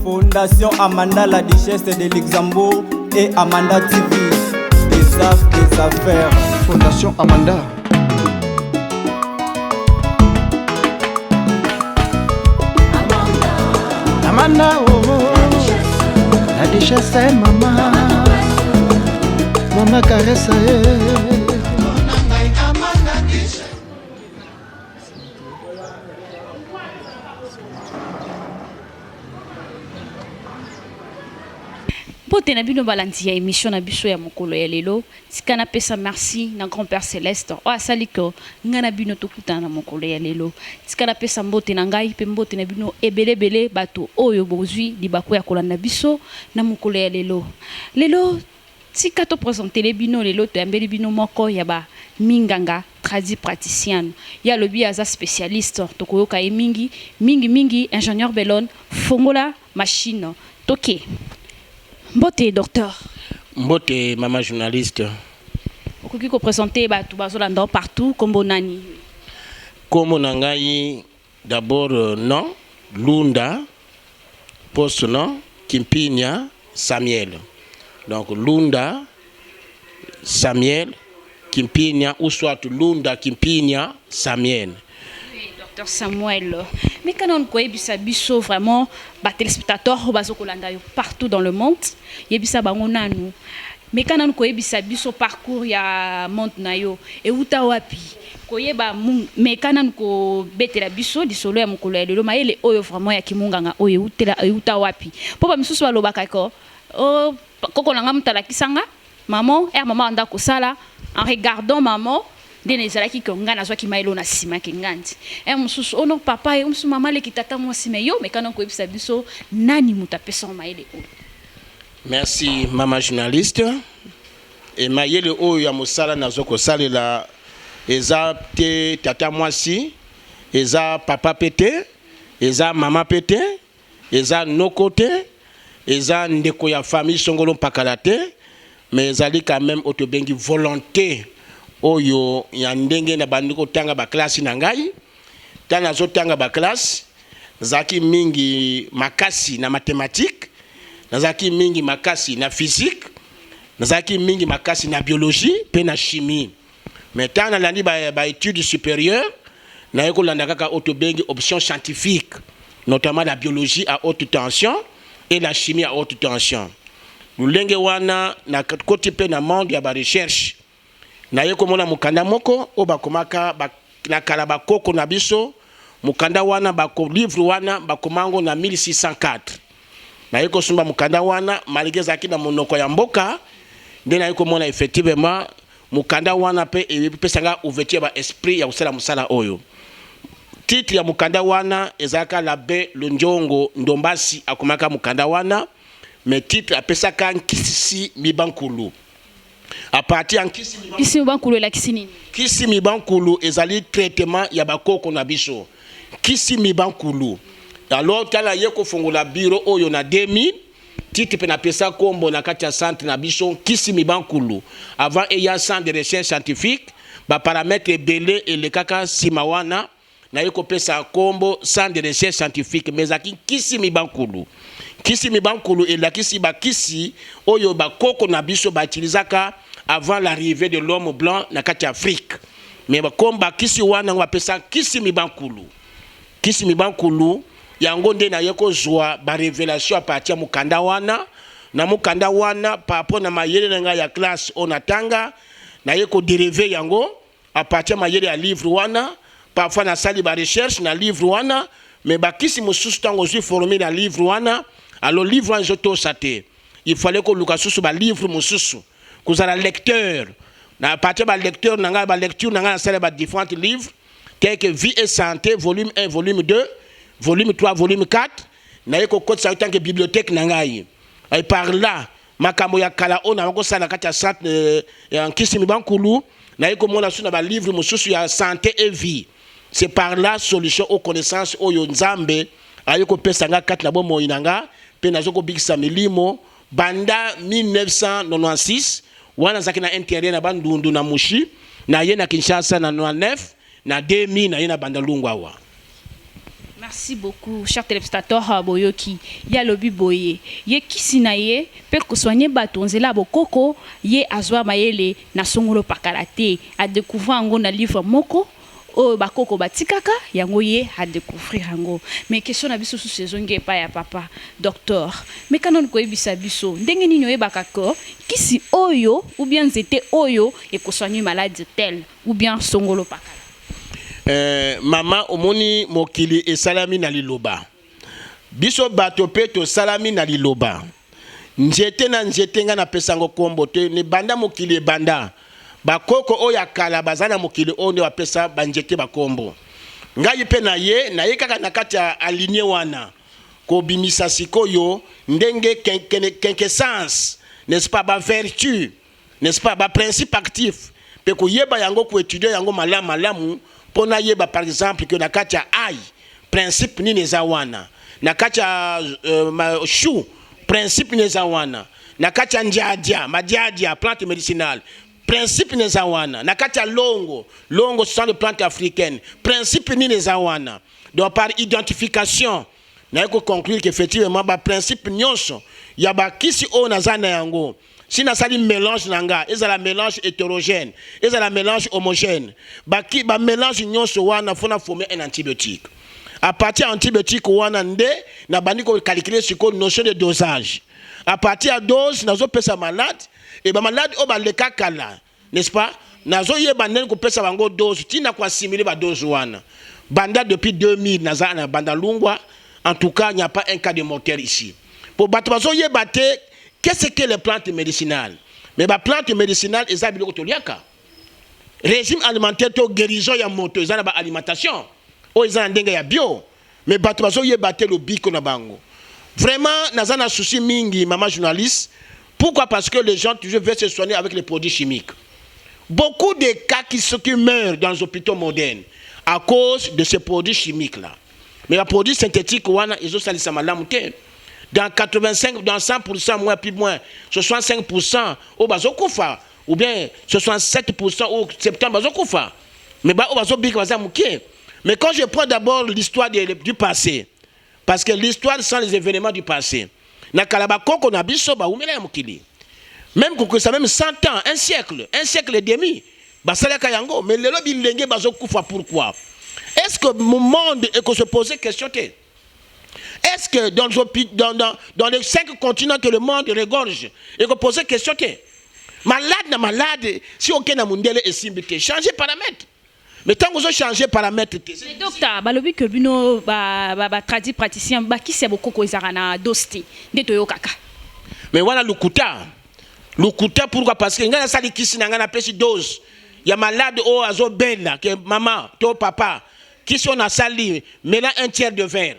Fondation Amanda, la duchesse de Luxembourg et Amanda TV, des arts, des affaires. Fondation Amanda. Amanda, oh, la duchesse est maman. Maman caresse. Pote na bino balanti ya émission na biso ya mokolo ya lelo tika na pesa merci na grand-père Céleste o asali ko nga na bino tokutana na mokolo ya lelo tika na pesa mbote na ngai pe mbote na bino ebele bato oyo bozwi libako ya kolanda biso na mokolo ya lelo tika to présenter les bino lelo to yambeli bino moko ya ba minganga tradi praticien ya lobi aza spécialiste tokoyoka e mingi ingénieur Belon fongola machine toke. Mbote docteur. Mbote maman journaliste. Okoki ko présenter ba tout bazolanda partout comme nani. Comme nangai d'abord non Lunda poste non Kimpinia Samuel. Donc Lunda Samuel Kimpinia ou soit Lunda Kimpinia Samuel. Docteur Samuel, mais quand on connaît biso vraiment ba téléspectateurs bazokolanda yo partout dans le monde, yebisa bango nanu. Mais quand on connaît biso parcours ya monde na yo e uta wapi. Koyeba mais quand on ko betela biso di solo ya mokolo ya lelo mayele oyo vraiment ya kimunganga oyo utela uta wapi. Papa misusu balobaka ko o koko nanga mutala kisanga maman maman anda kosala en regardant maman denezala ki konga na zwaki mailo na sima ke ngandi mususu ono papa e musu mama le kitata mo sima yo me kana ko ebisa biso nani mutapesa maile o. Merci maman journaliste et maile o ya mosala na zoko salela eza te tata mwasi eza papa pété eza mama pété eza nokote eza ndeko ya famille songolo pakalate mais ezali quand même otobengi volonté oyo ya ndenge na bandiko tanga ba classe na ngai tana zo tanga ba classe zaki mingi makasi na mathématique zaki mingi makasi na physique zaki mingi makasi na biologie pe na chimie mais tana landi ba études supérieures na yeko landa kaka otobengi option scientifique notamment la biologie à haute tension et la chimie à haute tension lulenge wana na côté pe na monde ya ba recherche na ye komona mukanda moko o bakomaka na kala bakoko na biso mukanda wana bako livre wana bakomango na 1604 na ye kosumba mukanda wana malgré zaki na monoko ya mboka nde na ye komona effectivement mukanda wana pe epesanga ouverture ba esprit ya usala musala oyo titre ya mukanda wana ezaka l'abbé Lonjongo Ndombasi akomaka mukanda wana mais titre apesaka Nkisi Mibankulu. À partir en Kisi Mibankulu la kisini. Kisi Mibankulu ezali traitement ya bakoko na biso. Kisi Mibankulu. Alors tala yeko fongola bureau oyo na 2000 titre pe na pesa kombo na kati ya centre na biso Kisi Mibankulu. Avant eya centre de recherche scientifique ba paramètres belé et le kaka simawana na yeko pesa kombo centre de recherche scientifique mais aki Kisi Mibankulu. Kisi Mibankulu et la kisi ba kisi oyo ba koko na biso ba utilizaka avant l'arrivée de l'homme blanc na kati Afrique. Mais comme ba kisi wana ngwa pesa Kisi Mibankulu. Kisi Mibankulu yango nde na yeko zwa ba révélation à partir mukanda wana na mukanda wana par rapport na mayele nga ya classe onatanga na yeko dériver yango à partir mayele ya livre wana parfois na sali ba recherche na livre wana mais ba kisi mususu tango zwi formé na livre wana. Alors livre en joto sate il fallait que luka susu ba livre mususu kuzala lecteur na partir ba lecteur nanga ba lecture nanga sala ba différents livres tels que vie et santé volume 1 volume 2 volume 3 volume 4 na yeko code sa tant que bibliothèque nanga yi et par là makambo ya kala ona ngoko sala kati ya centre en Kisi Mibankulu na yeko mona suna ba livre mususu ya santé et vie c'est par là solution aux connaissances oyo nzambe ayeko pesa nga kati na bomo inanga pe nazoko bikisa milimo banda 1996 wana zaki na intérieur na bandundu na mushi na ye na Kinshasa na 99 na 2000 na ye na Bandalungwa wa. Merci beaucoup, chers téléspectateurs boyoki. Ya lobi boye. Ye kisinaye pe ko soigner batonzela bokoko ye azwa mayele na songolo pakalate a découvrir ngo na livre moko o bakoko batikaka yango ye a découvrir ngo. Mais question na biso sous saison nge pa ya papa docteur. Mais kanon ko ebisa biso ndenge nini oyebaka ko kisi oyo ou bien nzete oyo e ko soigner maladie telle ou bien songolo pakala. Mama omoni mokili esalami na liloba biso bato pe to salami na liloba nzete na nzete nga na pesango kombo te ne banda mokili banda bakoko oya kala bazana mokili oyo bapesa banjete bakombo ngai pe na ye kaka na kati ya aligné wana ko bimisa sikoyo ndenge quinquessence n'est-ce pas ba vertu n'est-ce pas ba principe actif pe ko yeba yango ko étudier yango malamu pona yeba par exemple que na kati ya ai principe ni neza wana na kati ya chou principe neza wana na kati ya ndiadia madiadia plante médicinale principe neza wana na kati ya longo ce sont les plantes africaines principe ni neza wana donc par identification na ko conclure qu'effectivement ba principe nyonso ya ba kisi o nazana yango si na sali mélange nanga ezala mélange hétérogène ezala mélange homogène ba mélange nyonso wana fona former un antibiotique à partir antibiotique wana nde na bandi ko calculer sur notion de dosage à partir dose nazo pesa malade et ba malade o ba leka kala n'est-ce pas nazo yeba nen ko pesa bango dose tina ko assimiler ba dose wana banda depuis 2000 nazana banda lungwa en tout cas il n'y a pas un cas de mortel ici pour batbazo yeba te. Qu'est-ce que les plantes médicinales? Mais les plantes médicinales, elles ont régime alimentaire, to guérison ya moto, ils ont alimentation. Oh, ils ont un bio. Mais batbazo ye batte le biko na bango. Vraiment, nous avons un souci mingi, maman journaliste. Pourquoi? Parce que les gens toujours veulent se soigner avec les produits chimiques. Beaucoup de cas qui meurent dans les hôpitaux modernes à cause de ces produits chimiques-là. Mais les produits synthétiques, ils ont sali sa malamute. Dans 85, dans 100%, moins, plus moins, 65% au bazokoufa, ou bien 67% au septembre bazokoufa. Mais au bazobik bazamouké. Mais quand je prends d'abord l'histoire du passé, parce que l'histoire sont les événements du passé. Na kalabako qu'on a biso ba umela mukili. Même que ça même 100 ans, un siècle et demi. Basalaka yango, mais le lobby lenge bazokoufa pourquoi? Est-ce que mon monde est que se poser question te? Est-ce que dans les 5 continents que le monde regorge, et que poser question que malade, si aucun n'a mondele est simbité, changer paramètre. Mais tant que vous changez paramètre, mais docteur, balobi que bino tradi praticien qui c'est beaucoup ko izarana dosti de toyo kaka. Mais voilà lukuta pourquoi? Parce que ngana sali kisi na ngana pesi dose. Ya malade o azo bella que maman, to papa, qui sont na sali, mais là 1/3 de verre.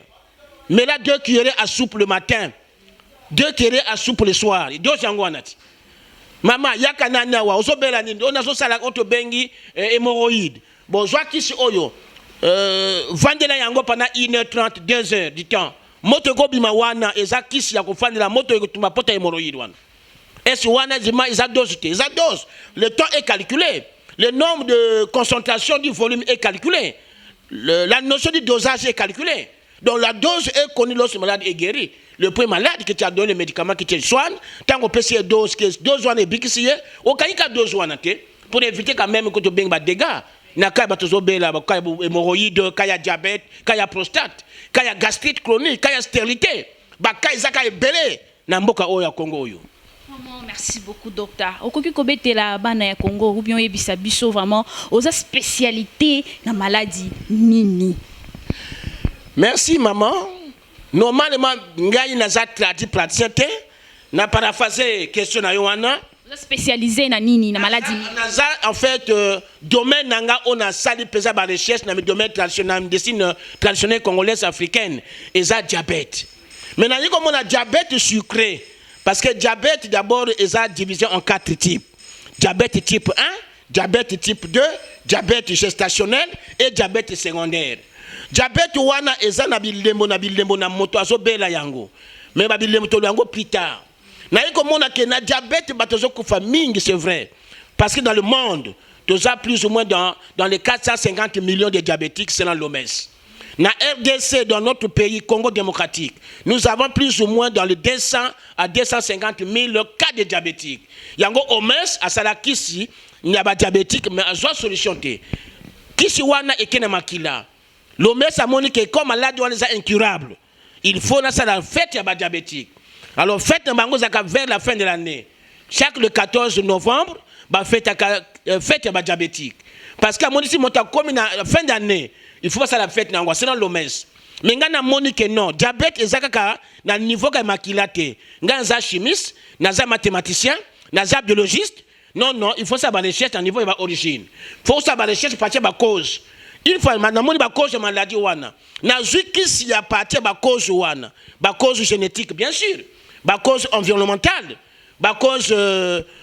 Mais là, 2 cuillerées à soupe le matin, 2 cuillerées à soupe le soir. Et 2 jangoanati. Maman, yakana nawa, osobela ni, on a so sala auto bengi hémorroïde. Bon, soit qui si oyo, vendela yango pendant 1h30, 2h du temps. Moto go bima wana, eza kisi ya kufanya la moto yako tumapota hémorroïde wana. Est-ce wana zima eza dose te, eza dose. Le temps est calculé. Le nombre de concentration du volume est calculé. La notion du dosage est calculée. Donc la dose est connue lorsque le malade est guéri. Le premier malade qui t'a donné le médicament qui te soigne, tant qu'on peut essayer dose est bikisiye, au cas où dose pour éviter quand même que tu aies des dégâts. Na kaya batozobela kaya hémorroïde, kaya diabète, kaya prostate, kaya gastrite chronique, kaya stérilité. Kaya zaka ebele na mboka oyo ya Congo oyo. Merci beaucoup docteur. Okoki kobete la bana ya Congo ou bien yebisa biso vraiment aux spécialités na maladie nini. Merci maman. Normalement, ngai naza tradi praticien te na paraphraser question na yoana. Spécialisé na nini na maladie. Naza en fait domaine nanga on a sali pesa ba recherche na domaine traditionnel médecine traditionnelle congolaise africaine et ça diabète. Maintenant il comme on a diabète sucré parce que diabète d'abord est divisé en 4 types. Diabète type 1, diabète type 2, diabète gestationnel et diabète secondaire. Diabète wana eza na bilembo na moto azobela yango. Mais ba bilembo to yango plus tard. Na yiko mona ke na diabète batozo kufa mingi c'est vrai. Parce que dans le monde, tu as plus ou moins dans les 450 millions de diabétiques selon l'OMS. Na RDC, dans notre pays, Congo démocratique, nous avons plus ou moins dans les 200 à 250 000 cas de diabétiques. Yango omes, à Salakisi, il y a pas diabétique, mais à soit solution. Kisi wana ekena makila. L'omes a monique comme maladie wana est incurable. Il faut na ça la fête ya ba diabétique. Alors fête na zaka vers la fin de l'année. Chaque le 14 novembre, ba fête ya ba diabétique. Parce que mon ici monta comme na fin d'année, il faut ça la fête na ngwa, c'est dans l'omes. Mais ngana monique non, diabète ezaka na niveau ka makilate. Ngana za chimiste, na za mathématicien, na za biologiste. Non, non, il faut ça la recherche à niveau de l'origine. Il faut ça la recherche partir de la cause. Une fois, maintenant, la cause de la maladie, na s'il y a partir de la cause, la cause génétique, bien sûr, la cause environnementale, la cause,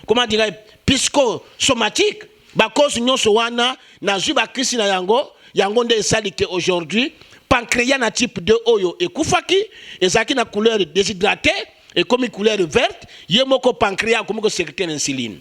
comment dirais psychosomatique, la cause de la na zuba kisi na yango de salite aujourd'hui, pancréas na type 2 oyo et koufaki, et ça qui na couleur déshydratée, et comme couleur verte, yemoko pancréas comme sécréter l'insuline.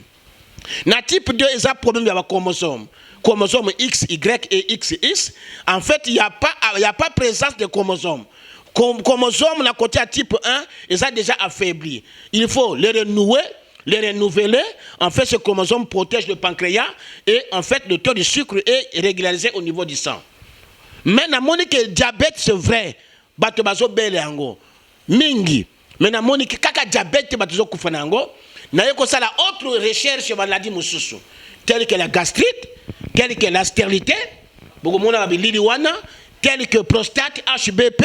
Na type 2, il y a un problème de la chromosome. Chromosome X, Y et XX. En fait, il n'y a pas présence de chromosomes. Chromosome, la côté à type 1, ils ont déjà affaibli. Il faut les renouer, les renouveler. En fait, ce chromosome protège le pancréas et en fait, le taux de sucre est régularisé au niveau du sang. Mais na monique le diabète, c'est vrai. Bato bazo bele ango. Mingi. Mais na monique kaka diabète bato kufanango. N'a pas la autre recherche sur la maladie mususu, telle que la gastrite, telle que la stérilité, telle que prostate HBP,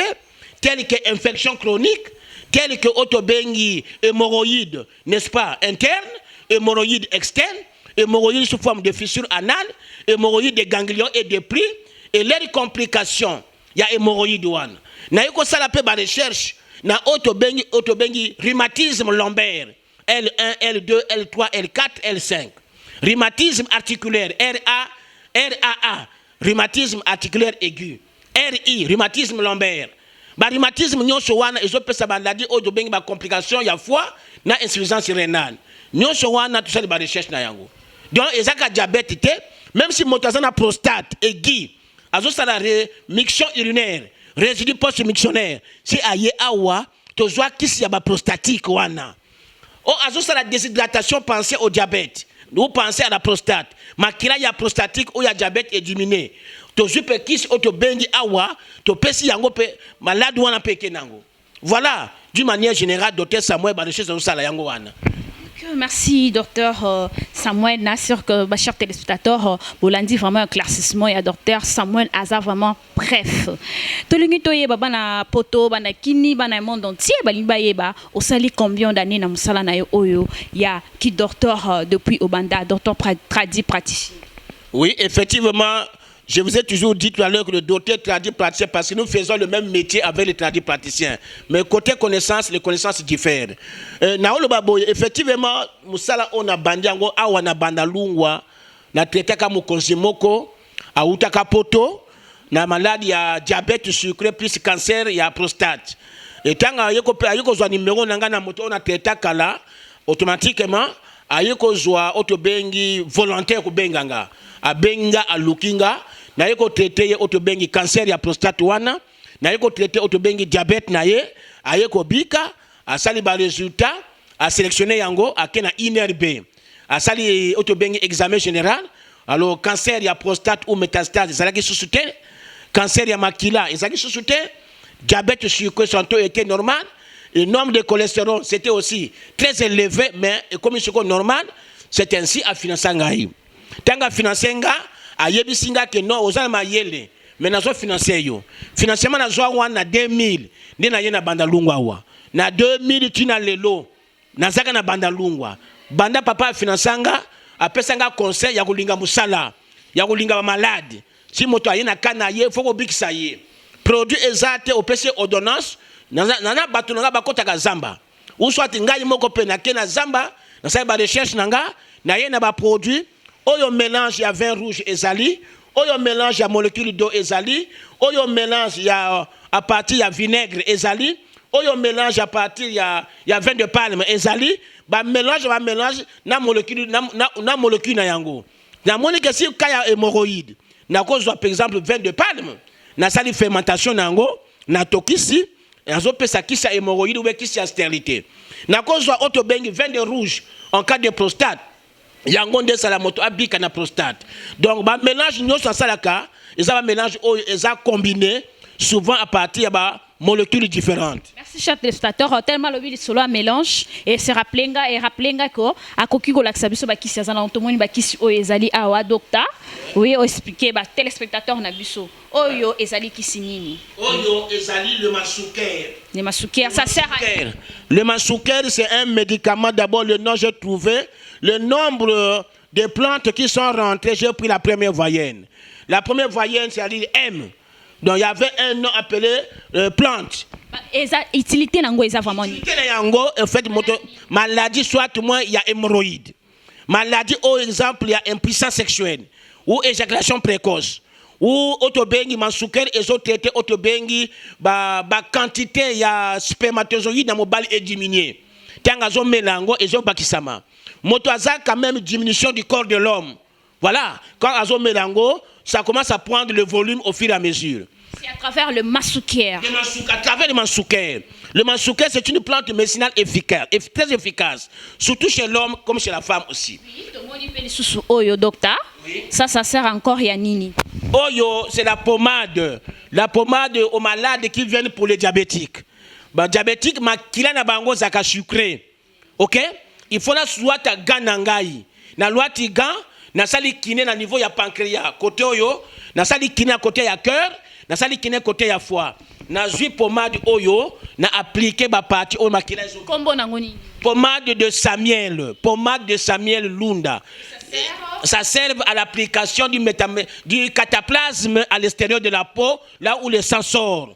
telle que infection chronique, telle que autobengi hémorroïde, n'est-ce pas, interne, hémorroïde externe, hémorroïde sous forme de fissure anale, hémorroïde des ganglions et des plis, et les complications, il y a hémorroïde one. N'a pas la recherche, na autobengi rhumatisme lombaire. L1, L2, L3, L4, L5. Rhumatisme articulaire, RAA, rhumatisme articulaire aigu. RI, rhumatisme lombaire. Ba rhumatisme nyonso wana ezopesa sa maladie oyo bengi ba complication ya foie na insuffisance rénale. Nyonso wana tout ça ba recherche na yango. Donc ezaka diabète té, même si motaza na prostate aigu, azo sala miction urinaire, résidu post-mictionnaire. Si aye awa, tozwa kisi ya ba prostatique wana. Oh, à la déshydratation, pensez au diabète. Vous pensez à la prostate. Makila ya prostatique ou ya diabète est diminué. To jupe kis o to bengi awa, to pesi yango pe malade wana pe kenango. Voilà, d'une manière générale, docteur Samuel Bareche Sala yango wana. Merci, docteur Samuel Nassir, que chers téléspectateurs, vous l'avez dit vraiment un classissement et docteur Samuel Aza vraiment bref. Tout le monde est bana poto, bana kini, bana monde entier, balimba yeba. Au sali combien d'années na musala na oyo ya qui docteur depuis Obanda, docteur praticien. Oui, effectivement. Je vous ai toujours dit tout à l'heure que le docteur tradit praticien, parce que nous faisons le même métier avec les tradis praticiens. Mais côté connaissance, les connaissances diffèrent. Effectivement, Moussala on a bandiango, awana bandalungwa, na traité comme konsimoko, a utaka poto, na maladie ya diabète sucré plus cancer ya prostate. Et tant ayeko zwa numéro nanga na moto on a traité kala automatiquement ayeko zwa otobengi volontaire ko benganga. Abenga alukinga na yeko traité otobengi cancer ya prostate wana na yeko traité otobengi diabète na ye ayeko bika asali ba résultat a sélectionner yango akena INRB asali otobengi examen général alors cancer ya prostate ou métastase ezalaki susute cancer ya makila ezalaki susute diabète sucré santo était normal le nombre de cholestérol c'était aussi très élevé mais comme c'est normal c'est ainsi à financer ngai tanga financenga ayebisinga ke no ozala mayele mais nazo financer yo financement na zwa wana 2000 ndi na yena banda lungwa wa na 2000 tina lelo nazaka na banda lungwa banda papa financanga apesanga conseil ya kulinga musala ya kulinga malade si moto ayena kana ye foko bikisa ye produit ezate opese ordonnance nana batu nanga bakota ka zamba uswati ngai moko pe na kena zamba na sa ba recherche nanga na yena ba produit oyo mélange ya vin rouge ezali, oyo mélange ya molécule d'eau ezali, oyo mélange ya à partir ya vinaigre ezali, oyo mélange à partir ya vin de palme ezali, ba mélange na molécule na molécule na yango. Na monique si kaya hémorroïde, na cause par exemple vin de palme, na sali fermentation nango na tokisi azopesa kisi ya hémorroïde ou kisi ya stérilité na kozwa oto bengi vin de rouge en cas de prostate yango nde sala moto abika na prostate donc ba mélange nyonso asalaka eza ba mélange oyo eza combiné souvent à partir de molécules différentes. Merci, cher téléspectateur. Tellement le but solo un mélange et se rapplenga que à kokiko laksabiso ba kisi azana ontomoni ba kisi o ezali awa docteur. Oui, expliquer ba téléspectateur na biso. Oyo ezali kisi nini? Oyo ezali le masouker. Le masouker, ça sert à quoi? Le masouker c'est un médicament d'abord le nom j'ai trouvé le nombre de plantes qui sont rentrées, j'ai pris la première voyenne. La première voyenne c'est-à-dire M. Donc il y avait un nom appelé plante. Utilité nango eza vraiment. Utilité nango en fait maladie soit moins il y a hémorroïde. Maladie au exemple il y a impuissance sexuelle ou éjaculation précoce ou autobengi masouker et autres traité autobengi ba quantité il y a spermatozoïde dans mobile est diminué. Tanga zo melango et zo bakisama. Moto aza quand même diminution du corps de l'homme. Voilà, quand azo melango ça commence à prendre le volume au fur et à mesure. C'est à travers le masouker. À travers le masouker. Le masouker, c'est une plante médicinale efficace, très efficace, surtout chez l'homme comme chez la femme aussi. Oui, oyo docteur. Oui. Ça sert encore à nini? Oyo, c'est la pommade aux malades qui viennent pour les diabétiques. Bah, diabétique, makila na bango zaka sucré. Ok? Il faut la soit ganangai. Na loi tigan. Na sali kiné na niveau ya pancréas côté oyo na sali kiné à côté ya cœur na sali kiné côté ya foie na zui pommade oyo na appliquer ba partie o makila zo kombo nango nini pommade de Samuel Lunda ça sert à l'application du cataplasme à l'extérieur de la peau là où le sang sort.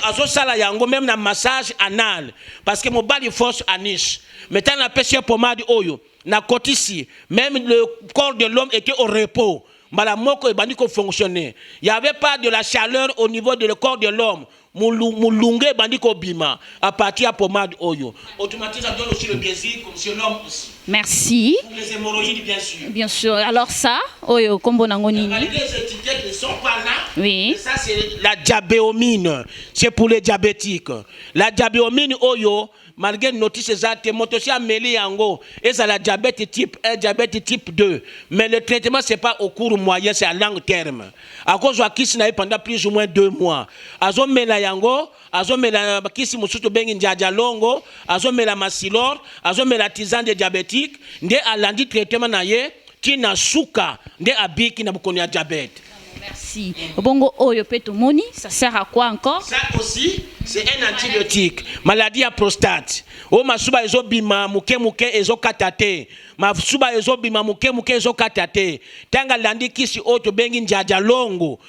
Azo sala yango même na massage anal parce que mon bali force anis maintenant la pêche pommade oyo na kotisi même le corps de l'homme était au repos malamoko ebandi ko fonctionner il y avait pas de la chaleur au niveau de le corps de l'homme mulunge ebandi ko bima à partir de pommade oyo automatiquement ça donne aussi le plaisir comme chez l'homme aussi. Merci. Pour les hémorroïdes bien sûr alors ça oyo kombo nango nini les étiquettes ne sont pas là. Oui. Et ça c'est la diabéomine c'est pour les diabétiques la diabéomine oyo malgré notice exacte motosi ameli yango et ça la diabète type 1 diabète type 2 mais le traitement c'est pas au court moyen c'est à long terme à cause de kisi na pendant plus ou moins 2 mois azomela yango azomela kisi musuto bengi njaja longo azomela masilor azomela tisane de diabétique nde alandi traitement na ye tina suka nde abiki na bokoni ya diabète. Merci. Bongo oyo peto moni, ça sert à quoi encore? Ça aussi, c'est un antibiotique. Maladie à prostate. O masuba ezo bima muke ezo katate. Masuba ezo bima muke ezo katate. Tanga landi kisi oto bengi njaja longo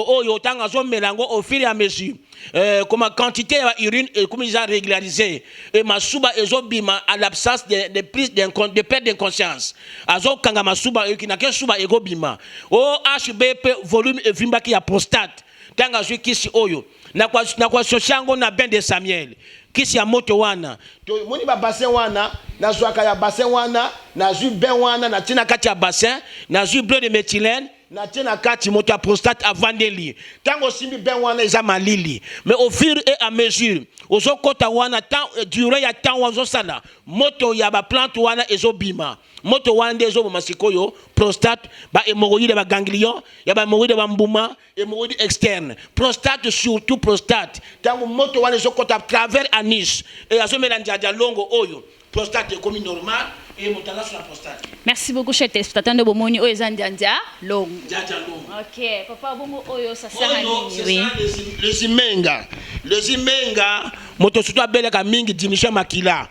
oyo tanga zo melango au fur et à mesure. Comme quantité d'urine comme ils ont régularisé et masuba ezo bima à l'absence de prise de perte d'inconscience. Azo kanga masuba ekinake suba ego bima. O HBP volume evimba ki ya prostate. Tanga zo kisi oyo. Na kwa soshango na ben de Samuel. Kisi ya moto wana. Moni ba bassin wana, na zwaka ya bassin wana, na zu ben wana, na tina kati ya bassin, na zu bleu de méthylène. Na tina kati moto ya prostate avant de li. Tango simbi ben wana eza malili. Mais au fur et à mesure, ozo kota wana temps durée ya temps wazo sala. Moto ya ba plante wana ezo bima. Moto wana ezo masikoyo prostate ba hémorroïde ba ganglion, ya ba hémorroïde ba mbuma, hémorroïde externe. Prostate surtout prostate. Tango moto wana ezo kota à travers anis et azo melanjaja longo oyo. Prostate comme normal et motala sur la prostate. Merci beaucoup cher téléspectateur de Bomoni oyo zandia long. OK, papa bongo oyo ça sert à oui. Le zimenga moto surtout abeleka mingi diminution makila.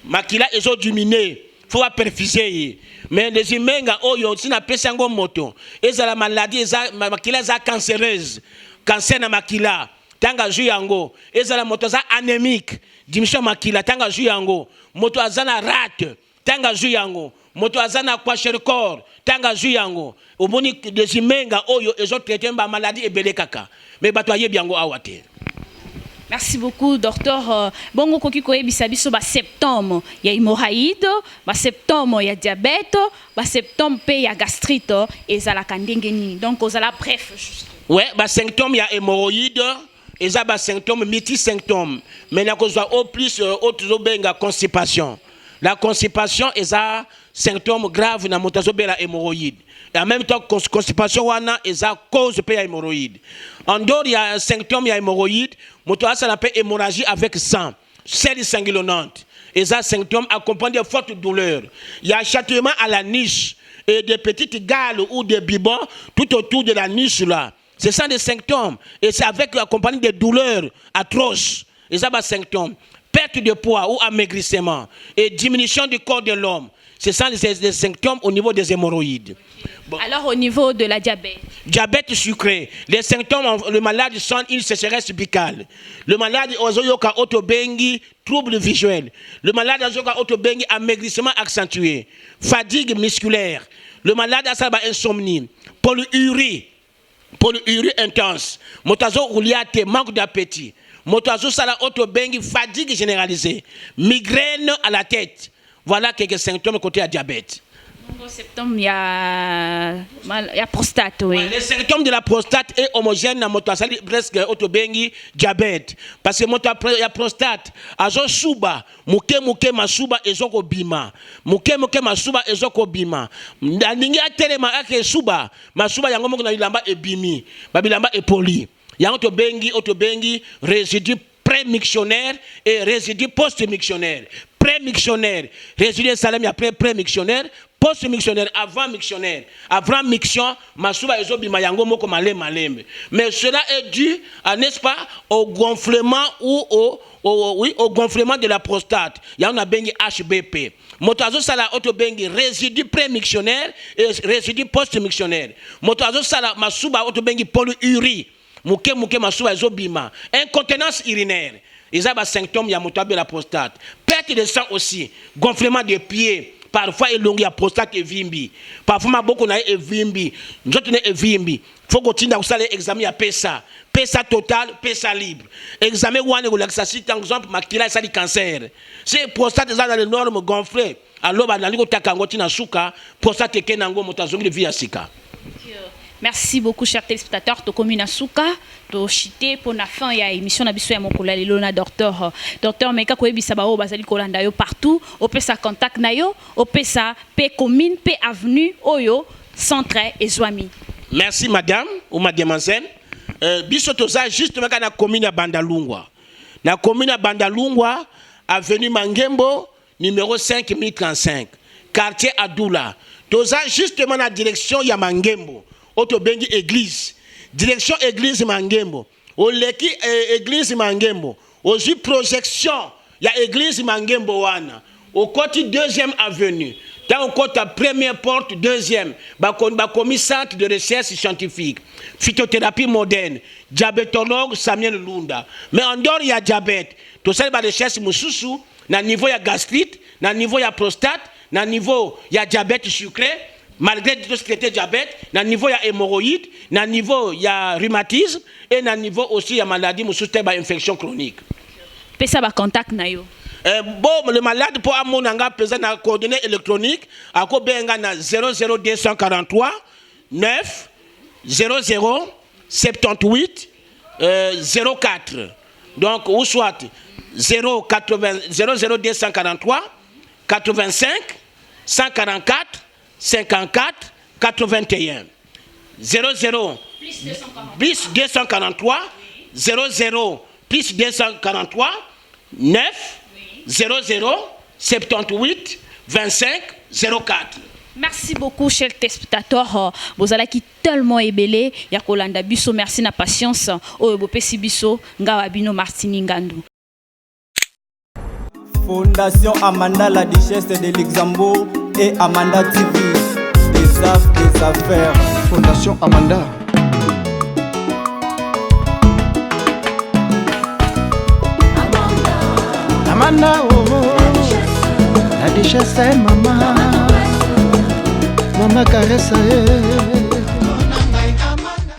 Makila ezo diminuer. Faut pas perfuser. Mais les zimenga oyo sina pesa ngo moto. Eza la maladie eza makila eza cancéreuse. Cancer na makila. Tanga ju yango ezala moto za anémique diminution makila tanga ju yango moto azana rate tanga ju yango moto azana kwasherkor tanga ju yango omoni des imenga oyo ezo traiter ba maladie ebele kaka mais bato ayebi yango awate. Merci beaucoup, docteur. Bongo koki koyebisa biso ba septembre ya hémorroïde, ba septembre ya diabète, ba septembre pe ya gastrite ezala kandenge nini. Donc ozala bref juste. Ouais, bah symptôme, il y a hémorroïde, et ça, bah symptôme, multi-symptômes. Mais il y a au plus, autre la constipation. La constipation, est ça, symptôme grave, dans la hémorroïde. Et en même temps, constipation, est ça, cause de hémorroïde. En dehors, il y a un symptôme, il y a hémorroïde, ça s'appelle hémorragie avec sang, celle sanguinolente. Et ça, symptôme accompagne de fortes douleurs. Il y a châtiment à la niche, et des petites gales ou des bibons tout autour de la niche là. C'est ça des symptômes. Et c'est avec accompagné de douleurs atroces. Et ça, c'est symptômes. Perte de poids ou amaigrissement. Et diminution du corps de l'homme. C'est ça les symptômes au niveau des hémorroïdes. Bon. Alors au niveau de la diabète. Diabète sucré. Les symptômes, le malade sent une sécheresse bicale. Le malade ozoyoka otobengi, trouble visuel. Le malade ozoyoka otobengi, amaigrissement accentué. Fatigue musculaire. Le malade a ça insomnie. Polyurie intense. Motazo ouliate, manque d'appétit. Motazo sala otobengi, fatigue généralisée. Migraine à la tête. Voilà quelques symptômes côté à diabète. Au septembre, il y a prostate, oui. Ouais, les symptômes de la prostate est homogène dans motasali presque autobengi diabète. Parce que il y a prostate. Azo suba, muke masuba ezoko bima. Muke masuba ezoko bima. Ningi atelema ake suba, masuba yango moko na bilamba ebimi. Ba bilamba epoli. Yango autobengi résidu pré-mictionnaire et résidu post-mictionnaire. Pré-mictionnaire, résidu salami après pré-mictionnaire, post-mictionnaire, avant mictionnaire. Avant miction, masuba ezobi mayango moko malembe. Mais cela est dû, n'est-ce pas, au gonflement ou au gonflement de la prostate. Il y a un bengi HBP. Motazo sala auto bengi résidu pré-mictionnaire et résidu post-mictionnaire. Motazo sala masuba auto bengi polyurie. Muke masuba ezobima. Incontinence urinaire. Ils ont des symptômes, il y a de la prostate. Perte de sang aussi. Gonflement des pieds. Parfois, il y a la prostate et vimbi. Parfois, beaucoup de vimbi. Nous avons vimbi. Il faut continuer à faire l'examen à PSA. PSA total, PSA libre. Examen où on a relaxation, par exemple, makila ça du cancer. Si la prostate est dans les normes gonflées, alors, on a une prostate est dans vie à sika. Merci beaucoup, chers téléspectateurs. To komina suka, to chité pour la fin ya émission na biso ya mokola lelo na docteur Meka ko ebisa ba o bazali kolanda yo partout, o pesa contact na yo, o pesa pe commune, pe avenue oyo centre ezwami. Merci madame ou mademoiselle. Biso toza juste meka na commune ya Bandalungwa. Na commune ya Bandalungwa, avenue Mangembo, numéro 5035, quartier Adoula. Toza justement na direction ya Mangembo. Otobengi église, direction église Mangembo. Au leki église Mangembo. Au ju projection, il y a église Mangembo wana. Au côté deuxième avenue. Dans le côté première porte, deuxième. Bakomi centre de recherche scientifique. Phytothérapie moderne. Diabétologue Samuel Lunda. Mais en dehors, il y a diabète. Tout ça, il y a recherche mususu. Na niveau, il y a gastrite. Na niveau, il y a prostate. Na niveau, il y a diabète sucré. Malgré tout ce qui était diabète, dans le niveau il y a hémorroïde, dans le niveau il y a rhumatisme et dans le niveau aussi il y a maladie, infection chronique. Pesa ba contact na yo. Bon, le malade pour amonanga pesa na coordonnées électroniques, à ko benga na 00243 9 00 78 04. Donc ou soit 00243 85 144 54 81 00 plus 243 00 plus 243 9 00 78 25 04. Merci beaucoup, chers téléspectateurs. Vous allez qui tellement ébélé. Yakolanda biso, merci na patience. Obopesi biso, ngawabino Martini Ngandu. Fondation Amanda, la duchesse de Luxembourg et Amanda TV, des affaires. Fondation Amanda. Amanda, oh, la duchesse, maman. Maman caresse.